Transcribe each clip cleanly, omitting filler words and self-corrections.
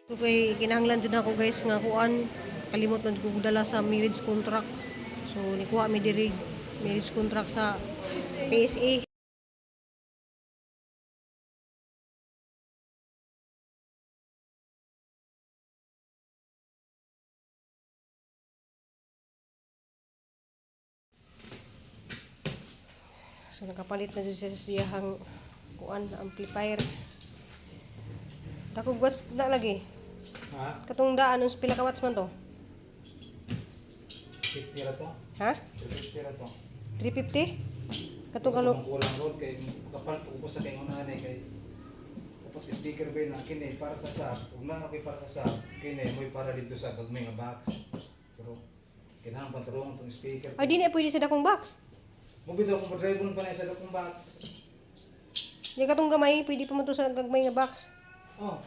So kay kinahanglan jud ako guys nga kuan kalimot man ko dala sa marriage contract. So nikuha mi diri marriage contract sa PSA. So nakapalit na jud siya sa siyahang kuan amplifier. Dako watts na lagi. Ha? Katong daan uns pila ka watts man to? 50 ra to? Ha? 50 ra to. 350? Katong kalo Kulang road kay kapal ko sa kay una ni kay tapos speaker ba na kini para sa sub. Kung na kay para sa sub, kini mo'y para dito sa gagmay nga box. Pero kinahanglan panturong tong speaker. ay di na pwede sa dakong box. Mo bitaw ko drive pa na sa dakong box. Di katong gamay pwede pa man to sa gagmay nga box. Oh.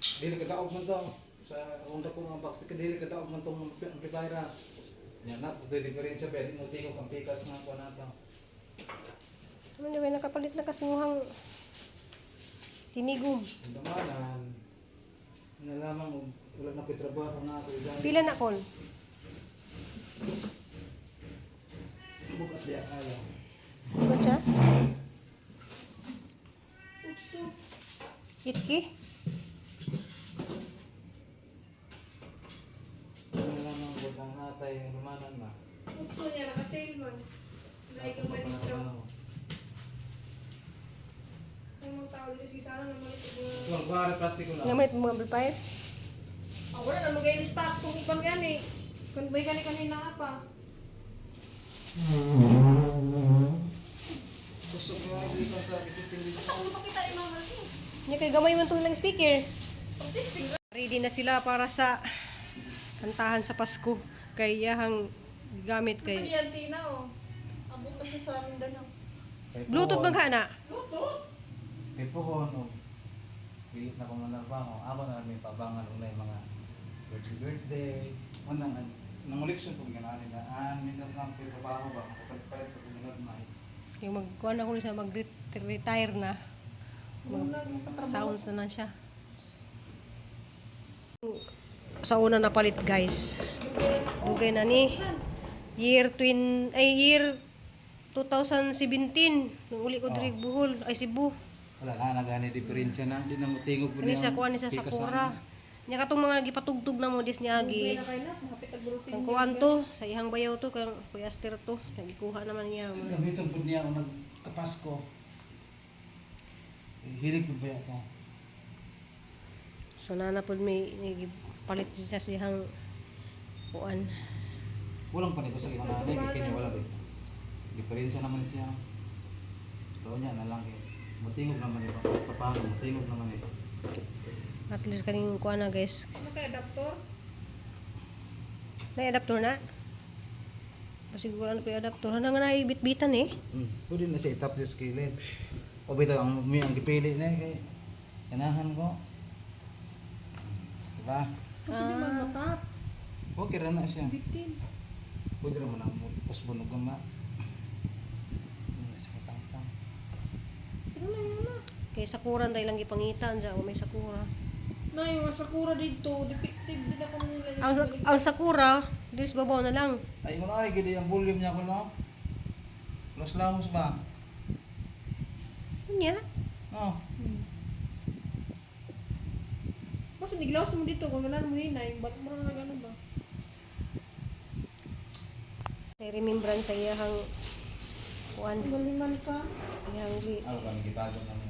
Dili ka daog man to sa unda ko nga box dili ka daog man tong amplifier. Nya na puto diferensya pwede mo tingog ang pikas nga ko nato. Ano na nakapalit na kasuhang tinigom. Ang damanan nalaman wala na ko'y trabaho na ako ilan. Pila na kon? Bukas di akala. Ano siya? Itki? Nalaman ko ang natay ang lumanan na. Gusto niya naka-sale man. Like ang manisyo. Ang mga tao dito sa sana naman ito. Ito ang kuwari plastiko na. Nga man itong mga amplifier? Wala na mag-gain stock kung ibang yan eh. Kung bay kanina nga pa. Gusto ko nga dito sa bitin dito. Basta kung pakita ni Mama Martin. Nga kay gamay man itong lang speaker. Autistic. Ready na sila para sa kantahan sa Pasko. Kay yahang gamit Ito kay ni Auntie na oh. Abot na siya sa Mindanao. Bluetooth bang ka na? Bluetooth? Kay Puhon o. Pilit na kong manarbaho. Ako na may pabangan ng mga birthday. Unang nanguliksyon po gananin na. Mintas na ang trabaho ba? Makapalit-palit ko kung nagmay. Yung magkuhan ako sa mag-retire na. Sounds na siya. Sa una na palit guys. Dugay na ni year 2017 nung uli ko diri Bohol ay Cebu. Wala na nagani diferensya na. Di na mo tingog po Ani sa kuan ni sa Sakura. Nya katong mga gipatugtog na mo dis niya gi. Kaya na, mahapit ang routine. Ang kuan to sa ihang bayaw to kang Kuya Aster to. Nagikuha naman niya. Gamiton po niya ako nagkapasko. Hilig po ba ito? So nana pud may palit siya sa ihang kuan. Walang panito sa ibang nanay, kaya wala rin. Diferensya naman siya. Pero niya na lang eh. Matingog naman ito. Paano? Matingog naman ito. At least kaning kuan na guys. Ano kay adapter? May adapter na. Pasiguro ano ko yung adapter. Ano nga na bitbitan eh. Pwede na siya itap sa skillet. O bitaw, ang gipili na eh. Kanahan ko. Diba? Kasi di man matap. Okay ra na siya. Bitin. Pwede naman ang usbunog na. Sa katangtang. Ano na yun na? Kay Sakura dahil lang gipangitan dyan. O may Sakura. Na yung mga sakura dito, defective din ako nila. Ang Sakura, dis babaw na lang. Ay, mo na ay, gili ang volume niya ko no? Los Lamos ba? Ano niya? No. Mas niglawas mo dito, kung ganan mo hinay, ba't mo na gano'n ba? May remembrance sa iyahang kuan. Maliman ka. Iyahang Ano ba, nagitago naman.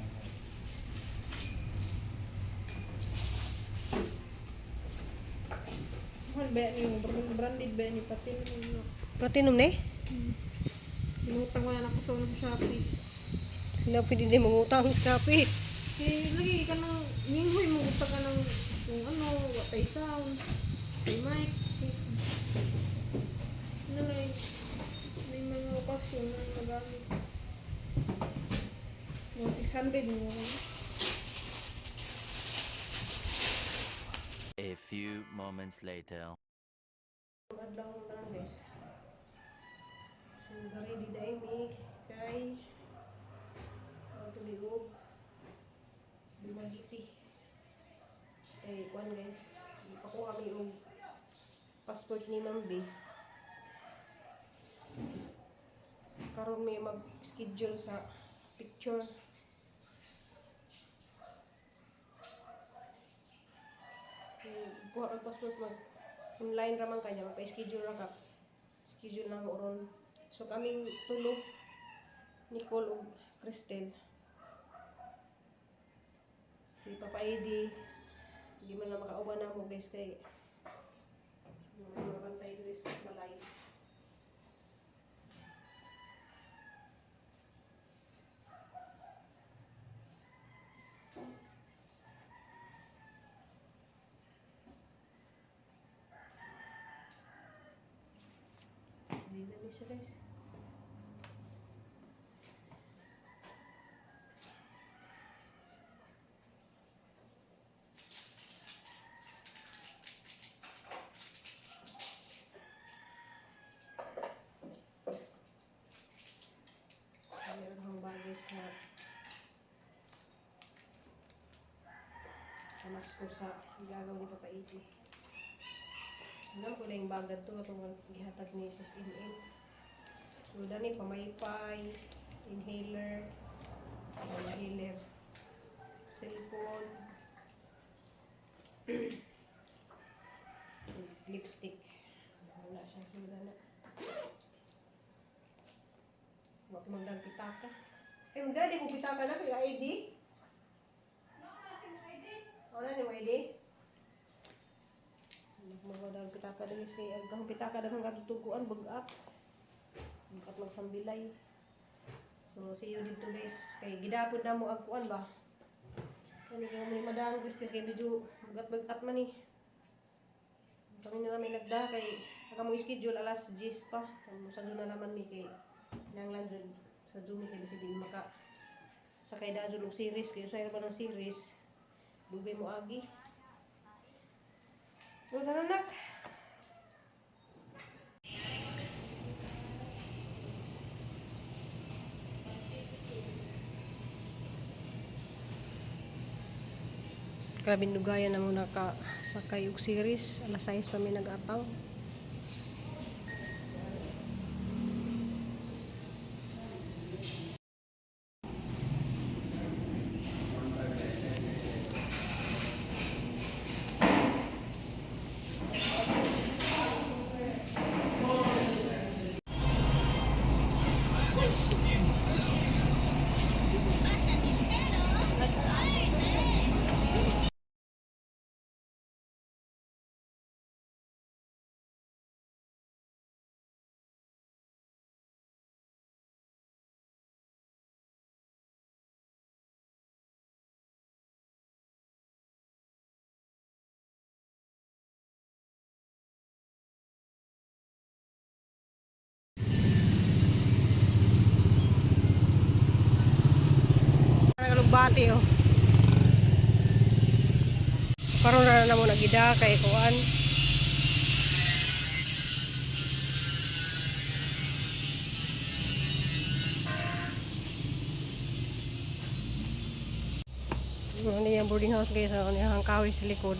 Mahal ba yan yung branded ba yan yung patin? platinum ne? Inutang ko na ako sa Shopee. Sila pwede din mangutang sa kape. Eh, lagi ka ng, minghoy mo utang ka ng kung ano, watay sound, may mic. Ano na yun? May mga okasyon na nagamit. Mga 600 mo. A few moments later. Adlaw mo tanan guys. So ready dai mi kay tuliog. Dumagiti. Eh, kuan guys. Pakuha kami og passport ni Ma'am B. Karon may mag-schedule sa picture. Kuha ang passport mag online ra man kanya magpa-schedule ra ka. Schedule na mo ron. So kaming tulo Nicole ug Cristel. Si Papa Eddie hindi man lang makauban na mo guys kay mabantay diri sa balay. Hindi na siya guys. Meron akong bagay sa kamas ko sa gagaw ni Papa Eddie. Alam ko na yung bagad to itong gihatag ni Sus In. So, dani pamaypay, inhaler, cellphone, lipstick. Wala siya sila na. Huwag magdang pitaka. Eh, hindi kong pitaka na kaya ID. Wala ni mo ID? Magdang pitaka dali siya. Ang pitaka dagang katutuguan, bag-up. At magsambilay. So, see you dito guys. Kay gidapon na mo agkuan ba? Kani kaya may madang Cristel kay medyo bagat-bagat man eh. Kami na namin nagda kay aga mo schedule alas 10 pa. Sa doon na naman mi kay nanglan sa Zoom kay basi din maka sakay da og series kay usay ba ng series. Dugay mo agi. So, nak. Grabe nugayan na mo nakasakay og series. Alas 6 pa may nag-ataw. Bati oh. Karon na mo nagida kay kuan. Ano yung boarding house guys, ano yung kahoy sa likod.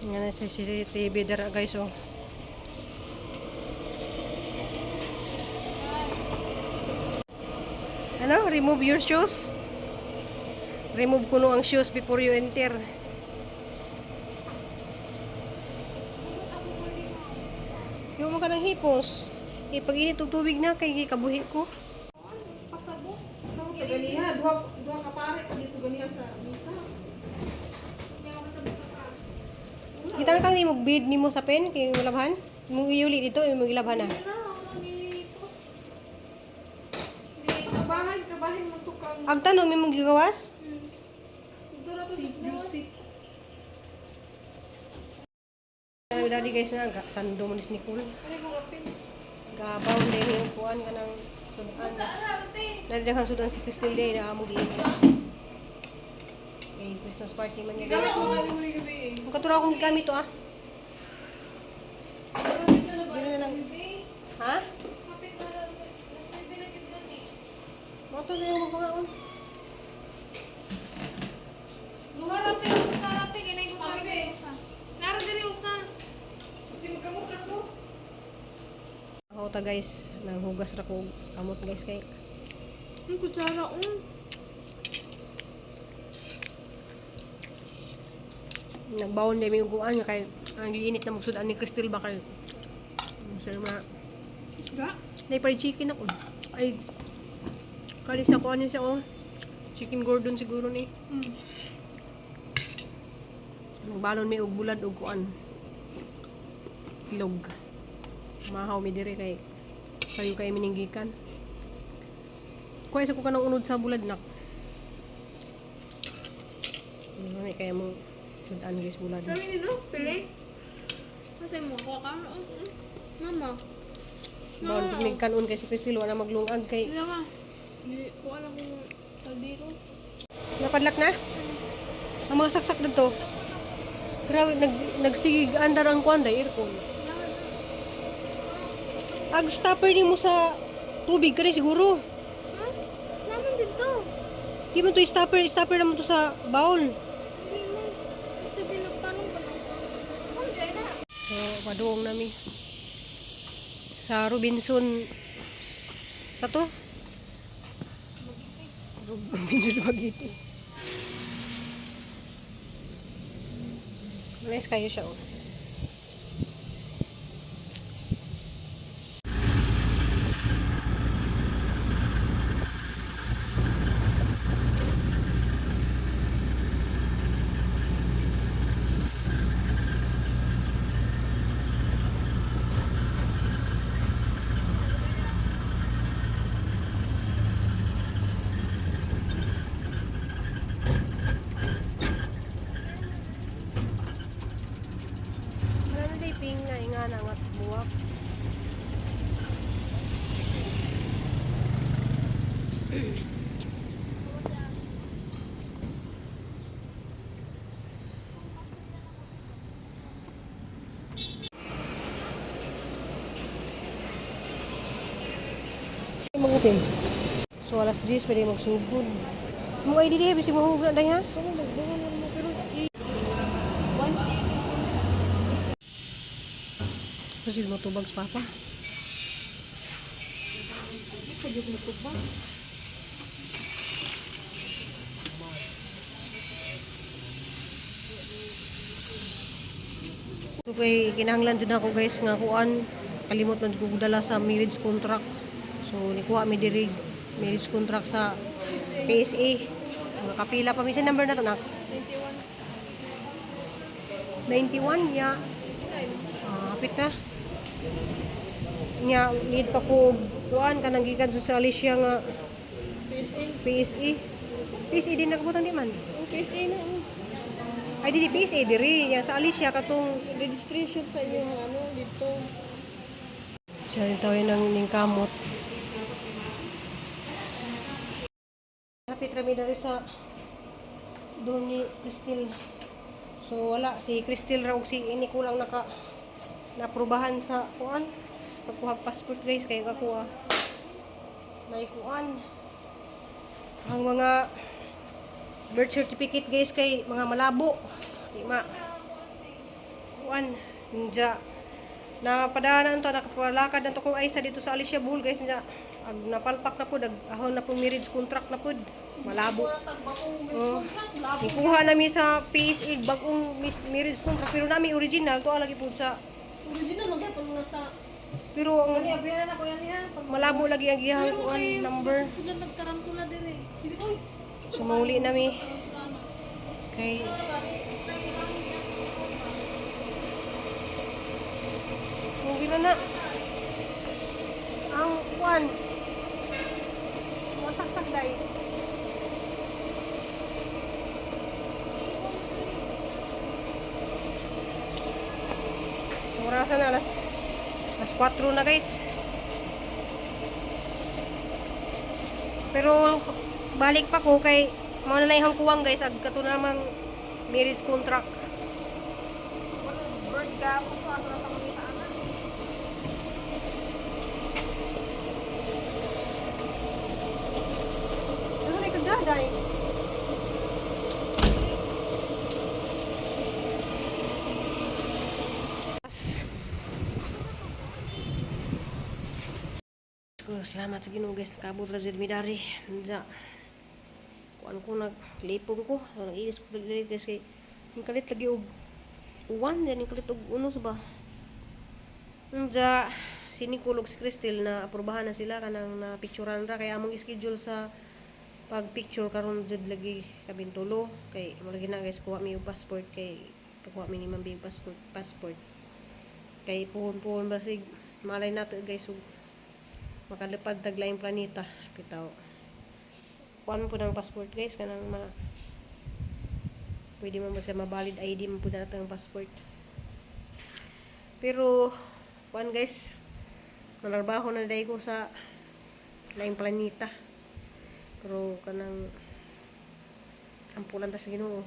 Yan sa CCTV dara guys oh. Ano? Remove your shoes. Remove kuno ang shoes before you enter. Kaya mo ka ng hipos. Eh, pag init og tubig na kay kabuhi ko. Pasabot. Nang ganiha, duha ka pare dito ganiha sa misa. Hindi ako pasabot ka pa. Kitang kang nimog bid nimo sa pen kay labhan. Mong iuli dito, imong ilabhan na. Kabahin mo tukang. Ag tanong imong gigawas? Dura to music. Ang dali guys na sando man ni Nicole. Ano mo gapin? Gabaw din yung kuan kanang sudan. Sa arate. Nagdahan sudan si Cristel day na amo di. Eh, Christmas party man niya. Gamit mo nga yung huli gabi eh. Ang katuro akong gamit to ah. Gamit na ba? Dili na lang. Ha? Kapit na lang. Mas may binagid yan eh. Mato na yung mga Gumarap tayo sa sarap tingin ay gumarap tayo sa. Naro diri usa. Hindi magkamot ra ko. ako ta guys. Nanghugas ra ko kamot guys kay. Ang kutsara Nagbawon din yung kuan nga kay ang giinit na magsudan ni Crystal ba kay. Sir ma. Isda? Nay fried chicken ako. Ay. Kalis na ko ano siya oh. Chicken Gordon siguro ni. Nagbalon may og bulad og kuan. Itlog. Mahaw mi dire kay sayo kay mininggikan. Kuha sa ko kanang unod sa bulad nak. Ano kaya mo sudan guys bulad. Kami nino, pili. Kasi mo ko ka. Mama. Bawon pag nagkanon kay si Priscilla wala maglungag kay Hindi ka. Hindi ko alam kung taldiro. napadlak na. Ang mga saksak dito. Grabe nagsigig andar ang kuan day aircon. Ag stopper ni mo sa tubig kani siguro. Ha? Naman dito. Di mo to stopper naman to sa bowl. Hindi mo. Kasi pinagtanong ka lang. Kung di ay na. So, paduong nami. Sa Robinson sa to? Robinson Magiti. Nice kayo siya oh. Ano day ping nga nga nangat buwak. Mag-open. So alas 10 pwede magsugod. Mo ay di bisi mo hugna day ha. Kamu magbuhan na mo pero Kasi mo tubag sa papa. pwede mo ito ba? So kay kinahanglan jud ako guys nga kuan kalimot man jud ko dala sa marriage contract. So nikuha mi diri marriage contract sa PSA. Mga kapila pa mi sa number na to nak. 91 ya. Hapit na. Nya need pa ko kuan kanang gikan sa Alicia nga PSA. PSA din nakabutan di man. PSA na. Ay di PSA diri ya sa Alicia katong Registration sa inyo ano dito. siya tawin ng ning kamot. Hapit rami dari sa doon ni Crystal. So wala si Crystal raw si ini kulang naaprubahan sa kuan. Pagkuha passport guys kay kakuha. May kuan. Ang mga birth certificate guys kay mga malabo. Di ma. Kuan ninja. Napadaanan to nakapalakad na to kung aysa dito sa Alicia Bull guys ninja. Ag napalpak na po ahon na po marriage contract na po. Malabo. Oh. Ikuha nami sa PSA bagong marriage contract pero nami original to lagi po sa Original magyapon na sa pero ang Kani abrihan na ko yan ha. malabo lagi ang gihang kuan number. Sila nagtarantula diri. Hindi ko. Sumuli nami kay kung gina na ang kuan masaksak day so orasan na alas 4 na guys pero balik pa ko kay Mao na ihang kuwang guys, ag kato na namang marriage contract. Bird ka po ko ako na pangita na. Ano na kagaday? Salamat sa Ginoo guys, nakabot ra jud mi dari. Nja. Kuan ko naglipong ko, so nag-iis ko dili guys kay yung kalit lagi og uwan, yan yung kalit og unos ba. Nja, sinikulog si Cristel na aprobahan na sila kanang na picturean ra kaya among schedule sa pag picture karon jud lagi kabin tulo kay lagi na guys kuha mi og passport kay kuha mi ni mambing passport kay puhon-puhon basig malay nato guys ug makalipad tag laing planeta bitaw kuan po ng passport guys kanang pwede mo siya mabalid ID mo po na ang passport pero kuan guys manarbaho na day ko sa laing planeta pero kanang ampulan ta sa Ginoo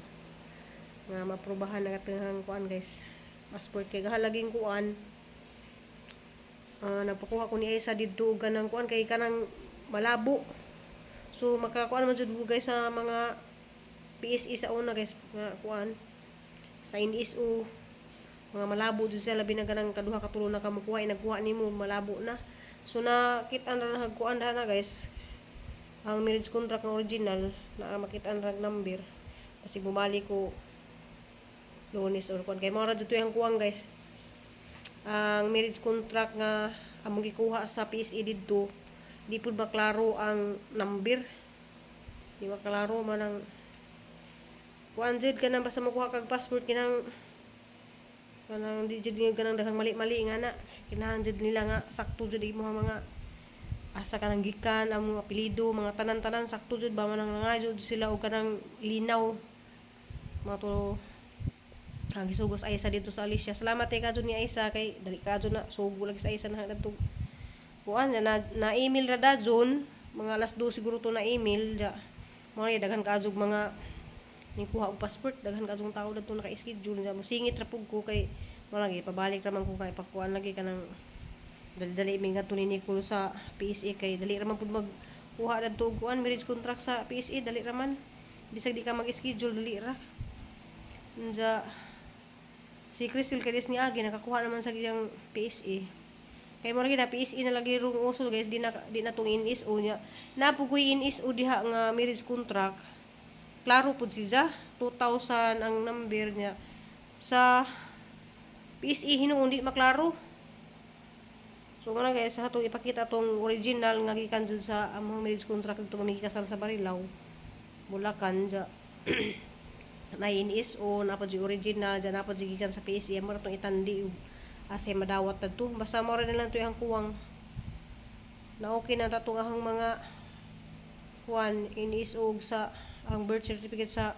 nga maprobahan na katong kuan guys passport kay gahalaging kuan napakuha ko ni Aisa didto og kanang kuan kay kanang malabo so makakuan man jud guys sa mga PSE sa una guys nga kuan sa NSO mga malabo jud sila labi na kanang kaduha ka tulo na ka makuha nagkuha nimo malabo na so nakita na nagkuan na guys ang marriage contract ng original na makita ang number kasi bumalik ko Lunes or kuan kay mao ra jud yung kuang guys ang marriage contract nga among gikuha sa PSE didto di pud maklaro ang number di maklaro man ang kuan jud kanang basta makuha kag passport kanang di jud kanang daghang mali-mali nga na kinahanglan jud nila nga sakto jud imo mga asa kanang gikan ang mga apelyido mga tanan-tanan sakto jud ba man nga jud sila og kanang linaw mga to ang gisugos Aisa dito sa Alicia salamat kay kadto ni Aisa kay dali kadto na sugo lagi sa Aisa na dito kuan na email ra dajon mga alas 2 siguro to na email ja mo daghan kadto mga ni kuha og passport daghan kadto tao dito naka-schedule ja mo singit ra pug ko kay mo lagi pabalik ra man ko kay pakuan lagi kanang dali mi ngadto ni Nicole sa PSA kay dali ra man pud magkuha dadto og kuan marriage contract sa PSA dali ra man bisag di ka mag-schedule dali ra nja si Crystal kadis ni Agi nakakuha naman sa giyang PSA kay mo lagi na PSA na lagi rung uso guys di na tong NSO nya napugoy NSO diha nga marriage contract klaro pud siya 2000 ang number niya sa PSA hinuon di maklaro so nga guys sa atong ipakita tong original nga gikan jud sa among marriage contract dito mamigikasal sa Barilaw Bulacan ja na NSO na pa original dyan na pa gikan sa PSA mo itong itandi asay madawat na to basta mo rin lang ito yung kuwang na okay na tatong ahang mga kuwan NSO sa ang birth certificate sa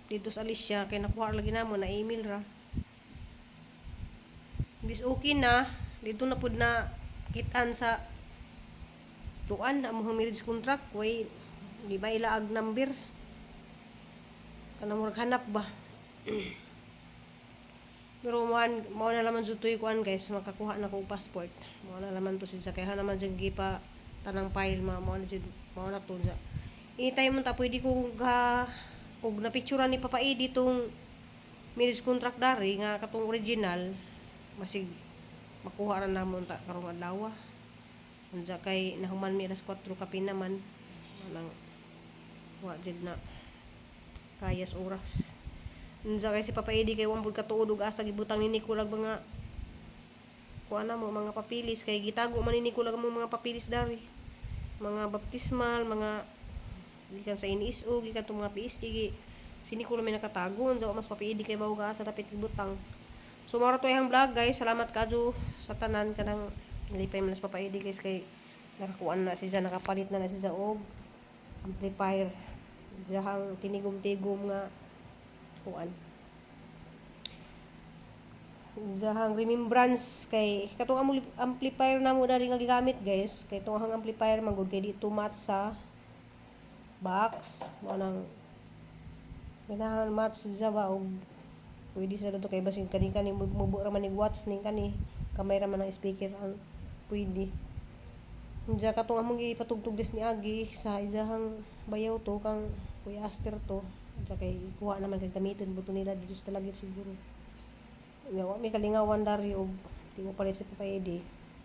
dito sa Alicia kaya nakuha lagi na mo na email ra bis okay na dito na pud na kitaan sa tuan na among marriage contract way di ba ilaag number kanang murag hanap ba pero mao na laman jud toy kuan guys makakuha na ko passport mao na laman to siya kaya naman jud gipa tanang file mao na jud mao na to ja anytime man ta pwede ko ga og na picture ni Papa Edi tong marriage contract dari nga katong original masig makuha ra namon ta karong adlaw unsa kay nahuman mi alas 4 kape naman manang wa jud na kayas oras. Unsa kay si Papa Edi kay wang pud katuod og asa gibutang ni Nicole mga kuan na mo mga papilis kay gitago man ni Nicole ang mga papilis dari. Mga baptismal, mga gikan sa NSO, gikan to mga PSE si Nicole may nakatago unsa mas Papa Edi kay mao ga asa dapat gibutang. So maro to ihang vlog guys. Salamat kadto sa tanan kanang lipay man sa Papa Edi guys kay nakakuan na siya nakapalit na siya og amplifier. Dahang tinigom-tigom nga kuan dahang remembrance kay katong amplifier na mo dari nga gigamit guys kay itong amplifier manggod kay dito mat sa box mo nang ganahan match sa ba og pwede sa to kay basig kani mubo ra man ning watch ning kani kamay ra man ang speaker ang pwede. Unsa katong among gipatugtog des ni Agi sa izahang bayaw to kang Kuya Aster to. Unsa kay kuha naman kay gamiton buto nila dito sa talagit siguro. Nga wa may kalingawan dari og di mo palit sa papayede.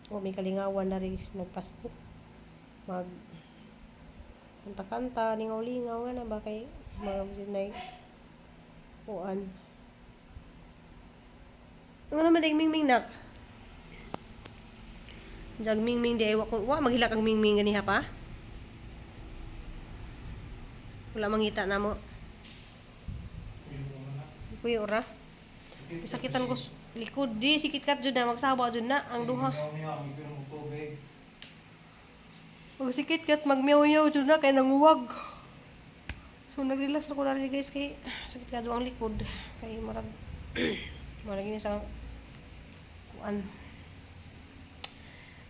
O may kalingawan dari nagpasko. Mag kanta-kanta, lingaw-lingaw nga na ba kay mga nay kuan. Ano naman dahil mingming nak? Jag mingming di ay wa maghila kang mingming ganiha pa? Wala mangita na mo. Kuya ora. Isakitan ko likod di sikit kat jud na magsabaw jud na ang duha. Pag sikit kat magmiyaw-yaw jud na kay nanguwag. So nag-relax ako dali guys kay sakit ka ang likod kay marag marag ini sa kuan.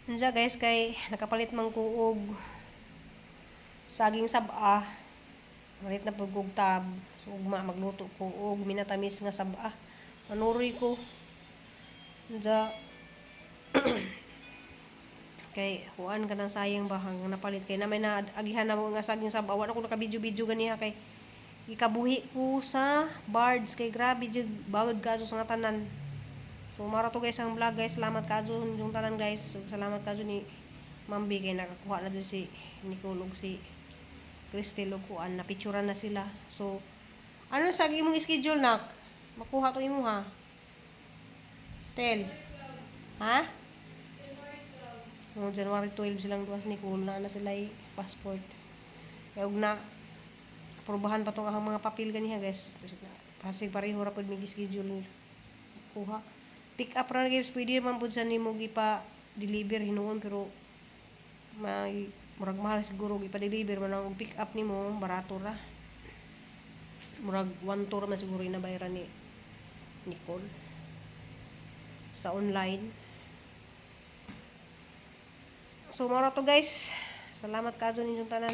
Unsa guys kay nakapalit man ko og saging saba. Malit na pagkog tab. So ugma magluto ko og minatamis nga saba. Manuroy ko. Unsa kay kuan ka nang sayang ba hang napalit kay na may naagihan na mo nga saging saba. Wala ko naka-video ganiha kay ikabuhi ko sa birds kay grabe jud bagod ka sa nga tanan. So mara to guys ang vlog guys. Salamat kadto yung tanan guys. So, salamat kadto ni Mambi kay nakakuha na dun si Nicole ug si Cristel ug kuan na picturean na sila. So ano sa imong schedule nak? Makuha to imo ha. Tel. Ha? January 12 silang duwas ni Nicole na sila passport. Kaya og na aprobahan pa tong ahang mga papel ganiha guys. Kasi pareho ra pud mig schedule kuha. Pick up ra guys pwede man pud sa nimo gipa deliver hinuon pero may murag mahal siguro gipa deliver man ang pick up nimo barato ra. Murag 1 tour man siguro inabayaran ni Nicole sa online. So mara to guys. Salamat kadto ninyong tanan.